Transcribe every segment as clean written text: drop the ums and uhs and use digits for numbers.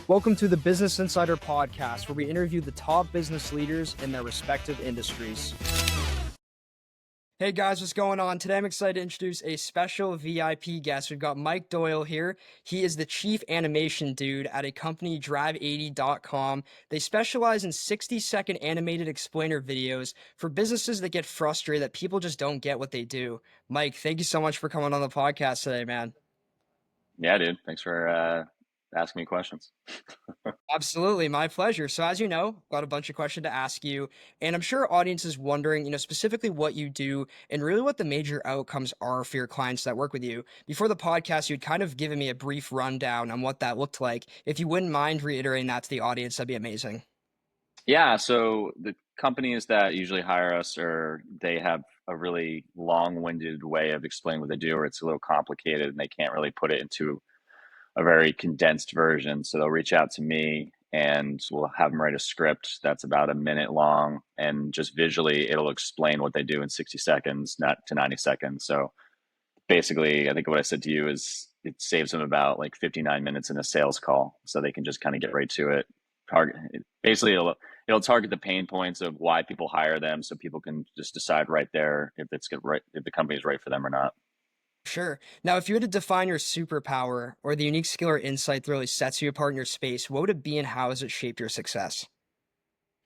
Welcome to the Business Insider Podcast, where we interview the top business leaders in their respective industries. Hey guys, what's going on? Today I'm excited to introduce a special VIP guest. We've got Mike Doyle here. He is the chief animation dude at a company, drive80.com. They specialize in 60-second animated explainer videos for businesses that get frustrated that people just don't get what they do. Mike, thank you so much for coming on the podcast today, man. Yeah, dude. Thanks for asking me questions. Absolutely, my pleasure. So as you know, got a bunch of questions to ask you, and I'm sure our audience is wondering, specifically what you do and really what the major outcomes are for your clients that work with you. Before the podcast, you'd kind of given me a brief rundown on what that looked like. If you wouldn't mind reiterating that to the audience, that'd be amazing. Yeah, so the companies that usually hire us they have a really long-winded way of explaining what they do, or it's a little complicated and they can't really put it into a very condensed version. So they'll reach out to me and we'll have them write a script that's about a minute long, and just visually it'll explain what they do in 60 seconds, not to 90 seconds. So basically, I think what I said to you is it saves them about like 59 minutes in a sales call, so they can just kind of get right to it. Basically, it'll target the pain points of why people hire them, so people can just decide right there if it's good, right, if the company is right for them or not. Sure. Now, if you had to define your superpower or the unique skill or insight that really sets you apart in your space, what would it be and how has it shaped your success?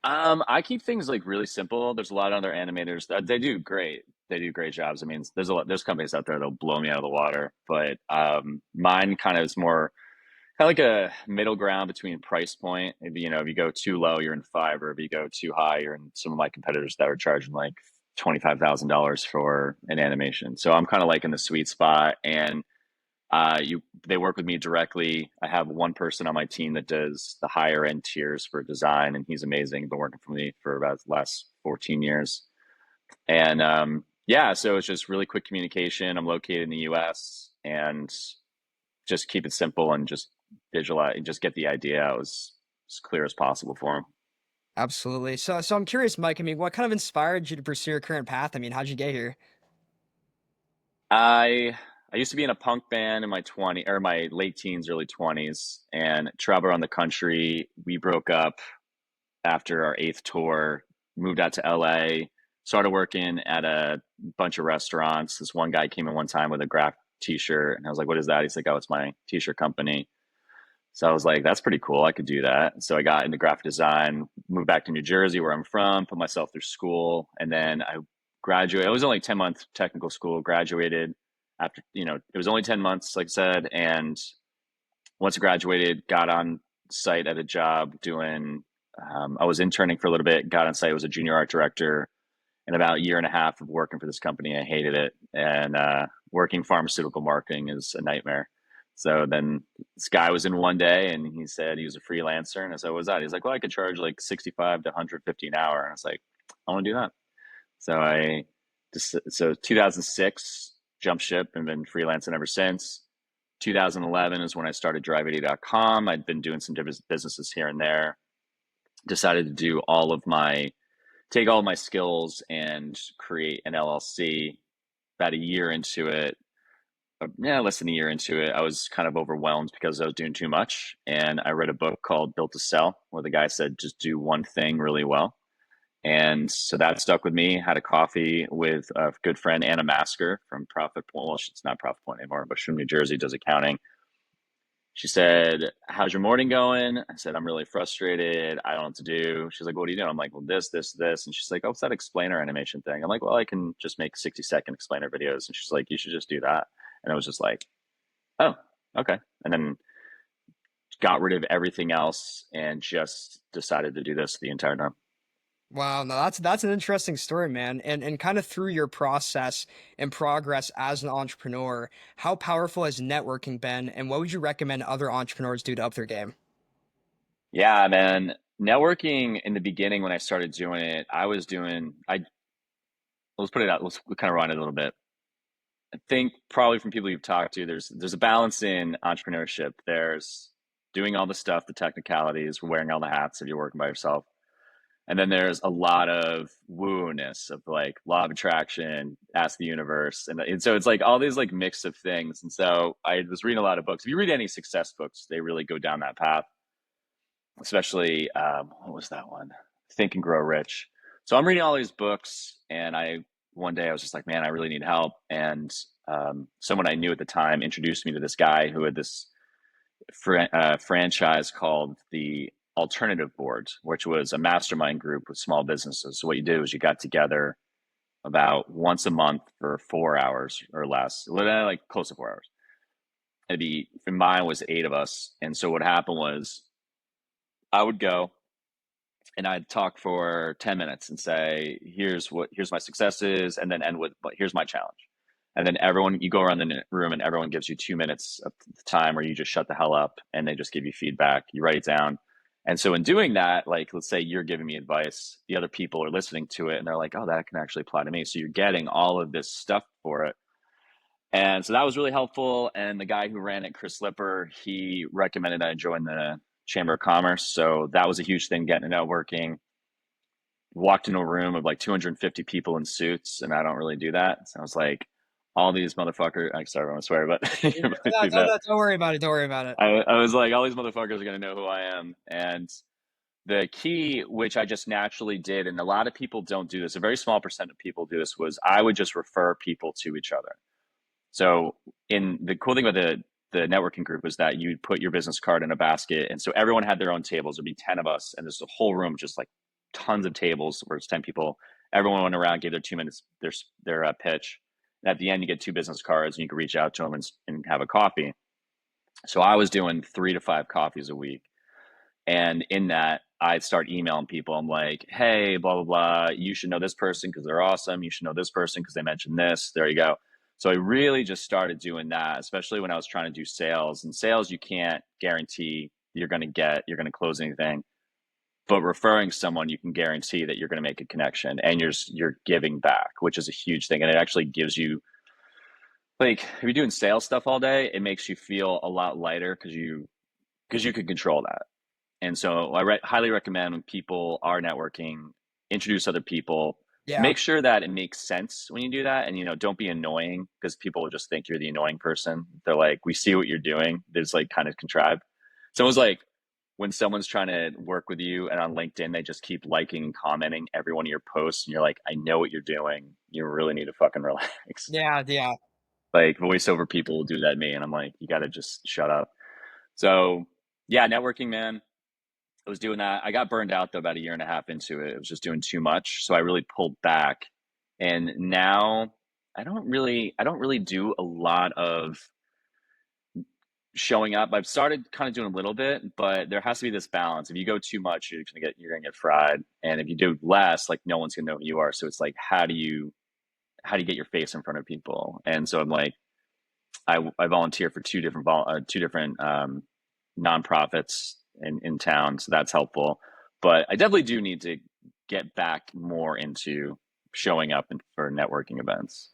I keep things like really simple. There's a lot of other animators that they do great. They do great jobs. I mean, there's companies out there that'll blow me out of the water, but mine kind of is more kind of like a middle ground between price point. If you go too low, you're in five, or if you go too high, you're in some of my competitors that are charging like $25,000 for an animation. So I'm kind of like in the sweet spot, and they work with me directly. I have one person on my team that does the higher end tiers for design, and he's amazing. Been working for me for about the last 14 years, and yeah, so it's just really quick communication. I'm located in the U.S. and just keep it simple and just visualize and just get the idea out as clear as possible for them. Absolutely. So I'm curious, Mike. I mean, what kind of inspired you to pursue your current path? I mean, how'd you get here? I used to be in a punk band in my late teens, early 20s, and traveled around the country. We broke up after our eighth tour, moved out to LA, started working at a bunch of restaurants. This one guy came in one time with a graph t-shirt, and I was like, "What is that?" He's like, "Oh, it's my t-shirt company." So I was like, "That's pretty cool. I could do that." So I got into graphic design, moved back to New Jersey, where I'm from, put myself through school, and then I graduated. It was only 10-month technical school. Graduated after, it was only 10 months, like I said, and once I graduated, got on site at a job doing. I was interning for a little bit. Got on site, was a junior art director, and about a year and a half of working for this company, I hated it. And working pharmaceutical marketing is a nightmare. So then this guy was in one day, and he said he was a freelancer. And I said, "What was that?" He's like, "Well, I could charge like 65 to 150 an hour." And I was like, "I want to do that." So 2006, jump ship, and been freelancing ever since. 2011 is when I started drive80.com. I'd been doing some different businesses here and there. Decided to take all my skills and create an LLC. About a year into it, yeah, less than a year into it, I was kind of overwhelmed because I was doing too much. And I read a book called Built to Sell, where the guy said, just do one thing really well. And so that stuck with me. Had a coffee with a good friend, Anna Masker from Profit Point. Well, it's not Profit Point anymore, but she's from New Jersey, does accounting. She said, "How's your morning going?" I said, "I'm really frustrated. I don't know what to do." She's like, "What are you doing?" I'm like, "Well, this." And she's like, "Oh, it's that explainer animation thing." I'm like, "Well, I can just make 60-second explainer videos." And she's like, "You should just do that." And I was just like, "Oh, okay." And then got rid of everything else and just decided to do this the entire time. Wow, no, that's an interesting story, man. And kind of through your process and progress as an entrepreneur, how powerful has networking been, and what would you recommend other entrepreneurs do to up their game? Yeah, man. Networking in the beginning when I started doing it, let's put it out, let's kind of run it a little bit. I think probably from people you've talked to, there's a balance in entrepreneurship. There's doing all the stuff, the technicalities, wearing all the hats if you're working by yourself. And then there's a lot of woo-ness of like law of attraction, ask the universe. And so it's like all these like mix of things. And so I was reading a lot of books. If you read any success books, they really go down that path. especially what was that one? Think and Grow Rich. So I'm reading all these books, and I one day I was just like, man, I really need help. And someone I knew at the time introduced me to this guy who had this franchise called the Alternative Board, which was a mastermind group with small businesses. So what you did was you got together about once a month for 4 hours or less, like close to 4 hours. It'd be, mine was 8 of us. And so what happened was I would go and I'd talk for 10 minutes and say, here's my successes, and then end with, but here's my challenge. And then everyone, you go around the room and everyone gives you 2 minutes of the time where you just shut the hell up and they just give you feedback. You write it down. And so in doing that, like, let's say you're giving me advice, the other people are listening to it and they're like, oh, that can actually apply to me. So you're getting all of this stuff for it. And so that was really helpful. And the guy who ran it, Chris Lipper, he recommended I join the Chamber of Commerce. So that was a huge thing, getting networking. Walked into a room of like 250 people in suits, and I don't really do that. So I was like, all these motherfuckers, I'm sorry, I want to swear, but Yeah, no, don't worry about it. Don't worry about it. I was like, all these motherfuckers are going to know who I am. And the key, which I just naturally did, and a lot of people don't do this, a very small percent of people do this, was I would just refer people to each other. So in the cool thing about the networking group was that you'd put your business card in a basket, and so everyone had their own tables. There'd be 10 of us, and there's a whole room just like tons of tables where it's 10 people. Everyone went around, gave their 2 minutes, their pitch, and at the end you get two business cards, and you can reach out to them and have a coffee. So I was doing 3 to 5 coffees a week. And in that, I'd start emailing people. I'm like, hey, blah, blah, blah. You should know this person because they're awesome. You should know this person because they mentioned this. There you go. So I really just started doing that, especially when I was trying to do sales. And sales, you can't guarantee you're going to close anything. But referring someone, you can guarantee that you're going to make a connection and you're giving back, which is a huge thing. And it actually gives you, like, if you're doing sales stuff all day, it makes you feel a lot lighter because you can control that. And so I highly recommend when people are networking, introduce other people. Yeah. Make sure that it makes sense when you do that, and don't be annoying because people will just think you're the annoying person. They're like, we see what you're doing. There's like kind of contrived. So it was like when someone's trying to work with you and on LinkedIn, they just keep liking and commenting every one of your posts, and you're like, I know what you're doing. You really need to fucking relax. Yeah. Yeah. Like voiceover people will do that to me, and I'm like, you got to just shut up. So yeah, networking, man. I was doing that. I got burned out though about a year and a half into it. It was just doing too much. So I really pulled back. And now I don't really do a lot of showing up. I've started kind of doing a little bit, but there has to be this balance. If you go too much, you're gonna get fried. And if you do less, like no one's gonna know who you are. So it's like how do you get your face in front of people? And so I'm like, I volunteer for two different nonprofits in town, so that's helpful. But I definitely do need to get back more into showing up for networking events.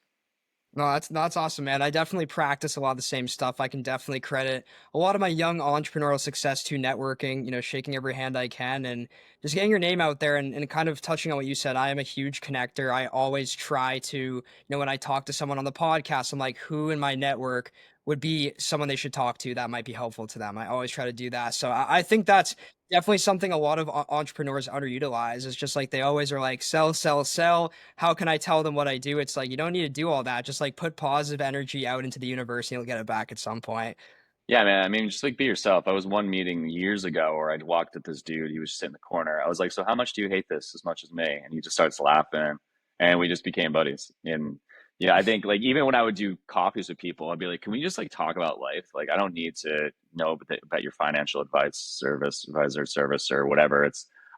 No, that's awesome, man. I definitely practice a lot of the same stuff. I can definitely credit a lot of my young entrepreneurial success to networking, shaking every hand I can and just getting your name out there and kind of touching on what you said. I am a huge connector. I always try to, when I talk to someone on the podcast, I'm like, who in my network would be someone they should talk to that might be helpful to them. I always try to do that. So I think that's definitely something a lot of entrepreneurs underutilize. Is just like they always are like, sell, sell, sell. How can I tell them what I do? It's like you don't need to do all that. Just like put positive energy out into the universe and you'll get it back at some point. Yeah, man. I mean, just like be yourself. I was one meeting years ago where I'd walked at this dude. He was sitting in the corner. I was like, "So how much do you hate this as much as me?" And he just starts laughing, and we just became buddies. And yeah, I think like even when I would do coffees with people, I'd be like, "Can we just like talk about life? Like, I don't need to know about your financial advice service, advisor service, or whatever."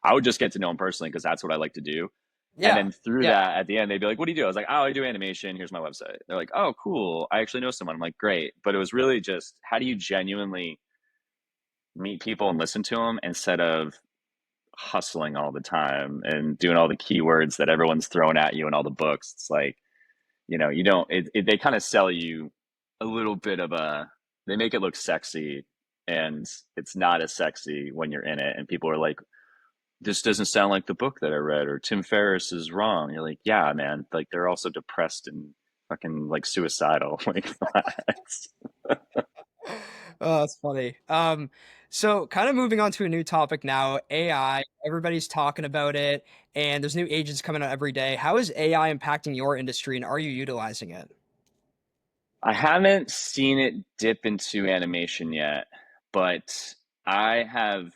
I would just get to know him personally because that's what I like to do. And Yeah. then through Yeah. that, at the end, they'd be like, "What do you do?" I was like, "Oh, I do animation. Here's my website." They're like, "Oh, cool. I actually know someone." I'm like, "Great." But it was really just how do you genuinely meet people and listen to them instead of hustling all the time and doing all the keywords that everyone's throwing at you in all the books. It's like, you don't, they kind of sell you a little bit of they make it look sexy and it's not as sexy when you're in it. And people are like, this doesn't sound like the book that I read, or Tim Ferriss is wrong. You're like, yeah, man. Like they're also depressed and fucking like suicidal. Like, relax. Oh, that's funny. So, kind of moving on to a new topic now, AI. Everybody's talking about it, and there's new agents coming out every day. How is AI impacting your industry, and are you utilizing it? I haven't seen it dip into animation yet, but I have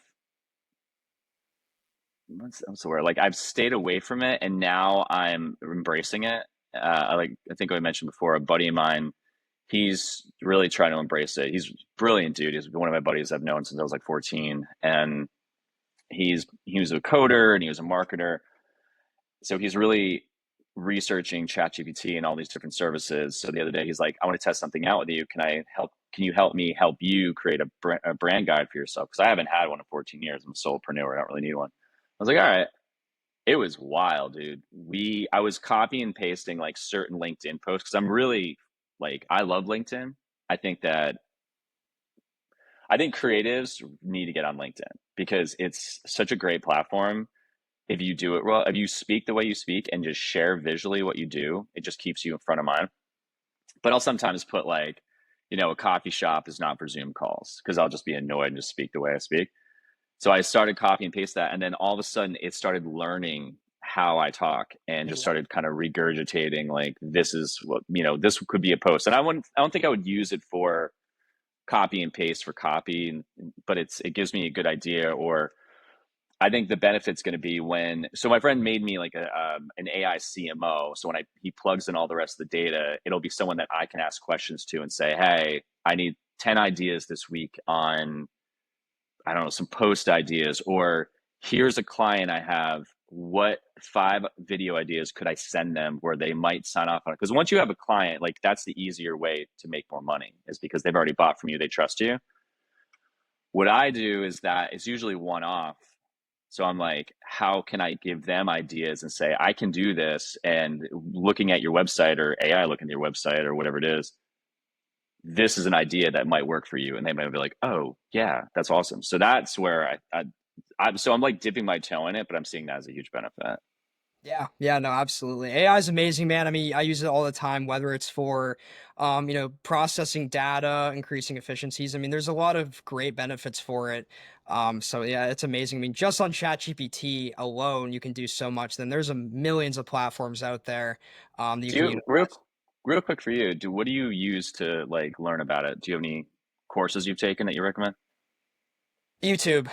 what's the word? Like I've stayed away from it and now I'm embracing it. I think I mentioned before, a buddy of mine, he's really trying to embrace it. He's a brilliant dude. He's one of my buddies I've known since I was like 14. And he was a coder and he was a marketer. So he's really researching ChatGPT and all these different services. So the other day he's like, I want to test something out with you. Can you help me help you create a brand guide for yourself? Because I haven't had one in 14 years. I'm a solopreneur. I don't really need one. I was like, all right. It was wild, dude. I was copy and pasting like certain LinkedIn posts because I'm really like I love LinkedIn. I think that I think creatives need to get on LinkedIn because it's such a great platform. If you do it well, if you speak the way you speak and just share visually what you do, it just keeps you in front of mind. But I'll sometimes put like, a coffee shop is not for Zoom calls because I'll just be annoyed and just speak the way I speak. So I started copy and paste that, and then all of a sudden it started learning how I talk and just started kind of regurgitating like this is what this could be a post. And I don't think I would use it for copy and paste for copy, but it gives me a good idea. Or I think the benefit's going to be so my friend made me like an AI CMO. So when he plugs in all the rest of the data, it'll be someone that I can ask questions to and say, hey, I need 10 ideas this week on, I don't know, some post ideas, or here's a client I have. What 5 video ideas could I send them where they might sign off on it? Because once you have a client, like that's the easier way to make more money is because they've already bought from you, they trust you. What I do is that it's usually one off. So I'm like, how can I give them ideas and say, I can do this? And looking at your website or AI looking at your website or whatever it is, this is an idea that might work for you. And they might be like, oh, yeah, that's awesome. So that's where I'm like dipping my toe in it, but I'm seeing that as a huge benefit. Yeah, yeah, no, absolutely. AI is amazing, man. I mean, I use it all the time, whether it's for, processing data, increasing efficiencies. I mean, there's a lot of great benefits for it. So yeah, it's amazing. I mean, just on ChatGPT alone, you can do so much. Then there's millions of platforms out there, that you Do can you utilize. real quick for you, what do you use to like learn about it? Do you have any courses you've taken that you recommend? YouTube.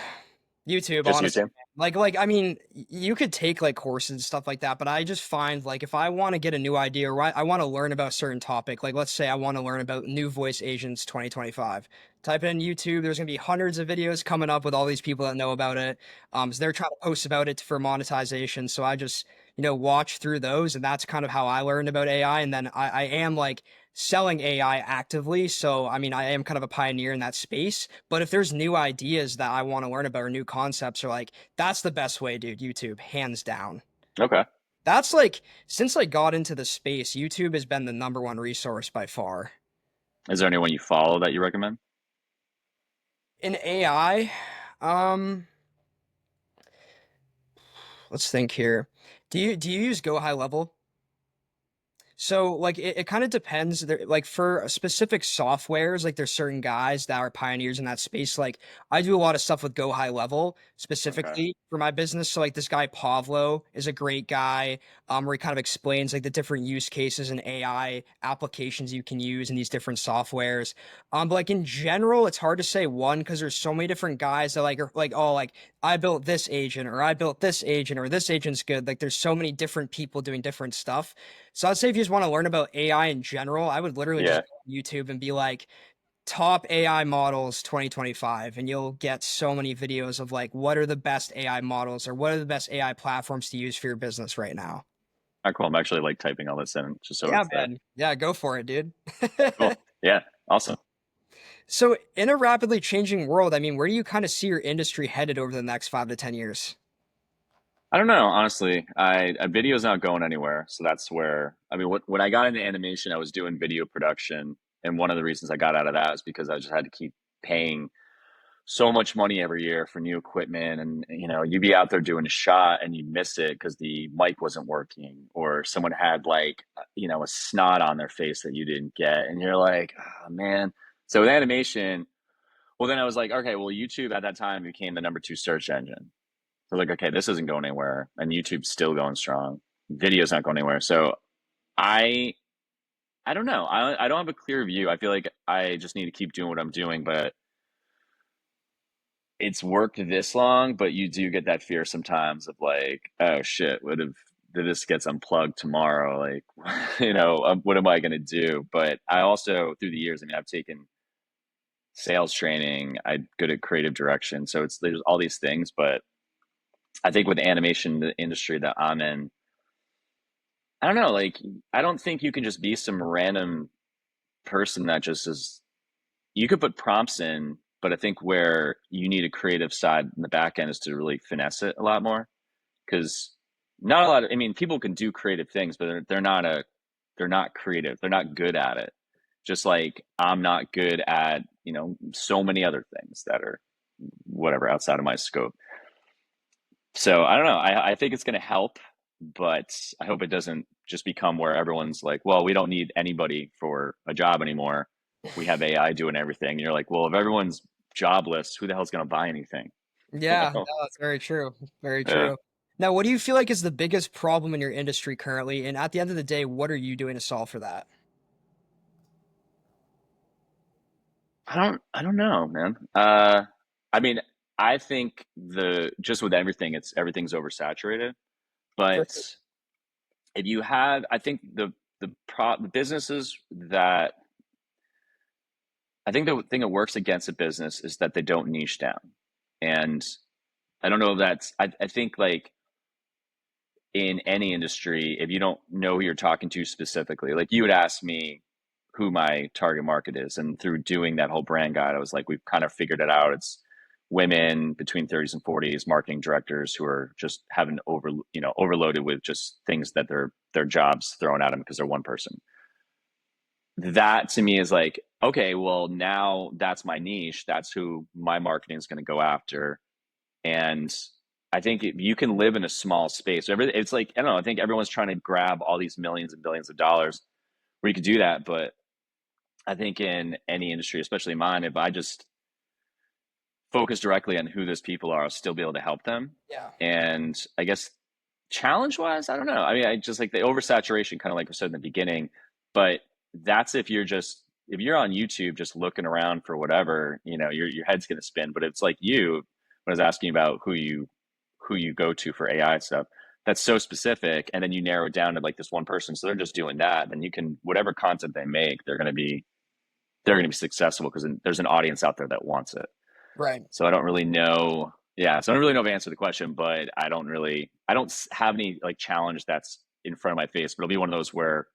YouTube, Just honestly. YouTube? Like I mean, you could take like courses and stuff like that, but I just find like if I want to get a new idea or I want to learn about a certain topic, like let's say I want to learn about new voice agents 2025. Type in YouTube, there's gonna be hundreds of videos coming up with all these people that know about it. So they're trying to post about it for monetization. So I just, watch through those, and that's kind of how I learned about AI. And then I am like selling AI actively. So, I mean, I am kind of a pioneer in that space. But if there's new ideas that I want to learn about or new concepts, or like, that's the best way, dude. YouTube, hands down. Okay. That's like, since I got into the space, YouTube has been the number one resource by far. Is there anyone you follow that you recommend? In AI, um, let's think here. Do you use Go High Level? So like it kind of depends. Like for specific softwares, like there's certain guys that are pioneers in that space. Like I do a lot of stuff with Go High Level Okay. specifically for my business. So like this guy Pavlo is a great guy, where he kind of explains like the different use cases and AI applications you can use in these different softwares. But like in general, it's hard to say one because there's so many different guys that like are like, oh, like I built this agent or I built this agent or this agent's good. Like there's so many different people doing different stuff. So I'd say if you just want to learn about AI in general, I would literally just Yeah. go on YouTube and be like top AI models 2025, and you'll get so many videos of like what are the best AI models or what are the best AI platforms to use for your business right now. All right, cool. I'm actually like typing all this in just so Yeah, it's there. man. Yeah, go for it, dude. Cool. Yeah. Awesome. So in a rapidly changing world, I mean, where do you kind of see your industry headed over the next 5 to 10 years? I don't know, honestly. A video's not going anywhere, so that's where I mean, when I got into animation, I was doing video production, and one of the reasons I got out of that is because I just had to keep paying so much money every year for new equipment, and you'd be out there doing a shot and you'd miss it because the mic wasn't working, or someone had like a snot on their face that you didn't get, and you're like, oh man. So with animation, Well, then I was like, okay, well, YouTube at that time became the number two search engine. So like, okay, this isn't going anywhere, and YouTube's still going strong. Video's not going anywhere. So I I don't know. I don't have a clear view. I feel like I just need to keep doing what I'm doing, but it's worked this long, but you do get that fear sometimes of like, oh shit, what if this gets unplugged tomorrow? Like, what am I going to do? But I also, through the years, I mean, I've taken sales training, I'm good at creative direction. So there's all these things, but I think with the animation the industry that I'm in, I don't know, like, I don't think you can just be some random person that just is, you could put prompts in, but I think where you need a creative side in the back end is to really finesse it a lot more. Because not a lot of, I mean, people can do creative things, but they're not creative. They're not good at it. Just like I'm not good at, so many other things that are whatever outside of my scope. So I don't know. I think it's going to help, but I hope it doesn't just become where everyone's like, well, we don't need anybody for a job anymore. We have AI doing everything. And you're like, well, if everyone's jobless, who the hell's going to buy anything? Yeah, no, that's very true. Very Yeah. true. Now, what do you feel like is the biggest problem in your industry currently? And at the end of the day, what are you doing to solve for that? I don't know, man. I mean, I think just with everything, everything's oversaturated. For But if you have, I think the businesses that I think the thing that works against a business is that they don't niche down. And I don't know if I think like in any industry, if you don't know who you're talking to specifically, like you would ask me who my target market is. And through doing that whole brand guide, I was like, we've kind of figured it out. It's women between 30s and 40s, marketing directors who are just having overloaded with just things that their jobs thrown at them because they're one person. That to me is like, okay, well, now that's my niche. That's who my marketing is going to go after. And I think you can live in a small space. It's like, I don't know, I think everyone's trying to grab all these millions and billions of dollars where you could do that. But I think in any industry, especially mine, if I just focus directly on who those people are, I'll still be able to help them. Yeah. And I guess challenge wise, I don't know. I mean, I just like the oversaturation, kind of like I said in the beginning, but that's if you're on YouTube just looking around for whatever, your head's gonna spin. But it's like when I was asking about who you go to for AI stuff, that's so specific, and then you narrow it down to like this one person. So they're just doing that, and you can whatever content they make, they're gonna be successful because there's an audience out there that wants it. Right. So I don't really know. Yeah, so I don't really know if I answer the question, but I don't have any like challenge that's in front of my face. But it'll be one of those where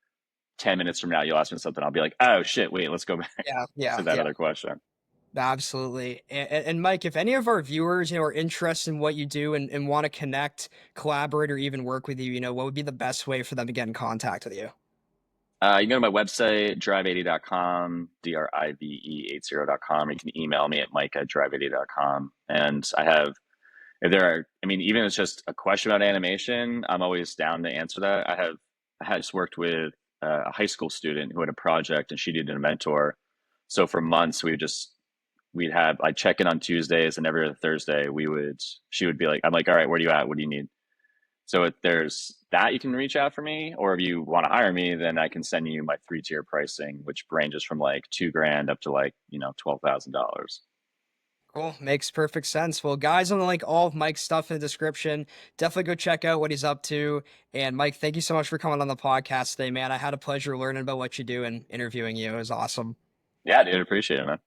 10 minutes from now you'll ask me something, I'll be like, oh shit, wait, let's go back Yeah. to Yeah. that Yeah. other question. Absolutely. And Mike, if any of our viewers, are interested in what you do and want to connect, collaborate, or even work with you, what would be the best way for them to get in contact with you? You can go to my website, drive80.com, drive80.com. You can email me at mike@drive80.com. And if there are, I mean, even if it's just a question about animation, I'm always down to answer that. I had just worked with a high school student who had a project and she needed a mentor. So for months, I'd check in on Tuesdays, and every other Thursday she would be like, I'm like, all right, where are you at? What do you need? So if there's that, you can reach out for me, or if you want to hire me, then I can send you my 3-tier pricing, which ranges from like 2 grand up to like, $12,000. Cool. Makes perfect sense. Well, guys, I'm gonna link all of Mike's stuff in the description. Definitely go check out what he's up to. And Mike, thank you so much for coming on the podcast today, man. I had a pleasure learning about what you do and interviewing you. It was awesome. Yeah, dude, appreciate it, man.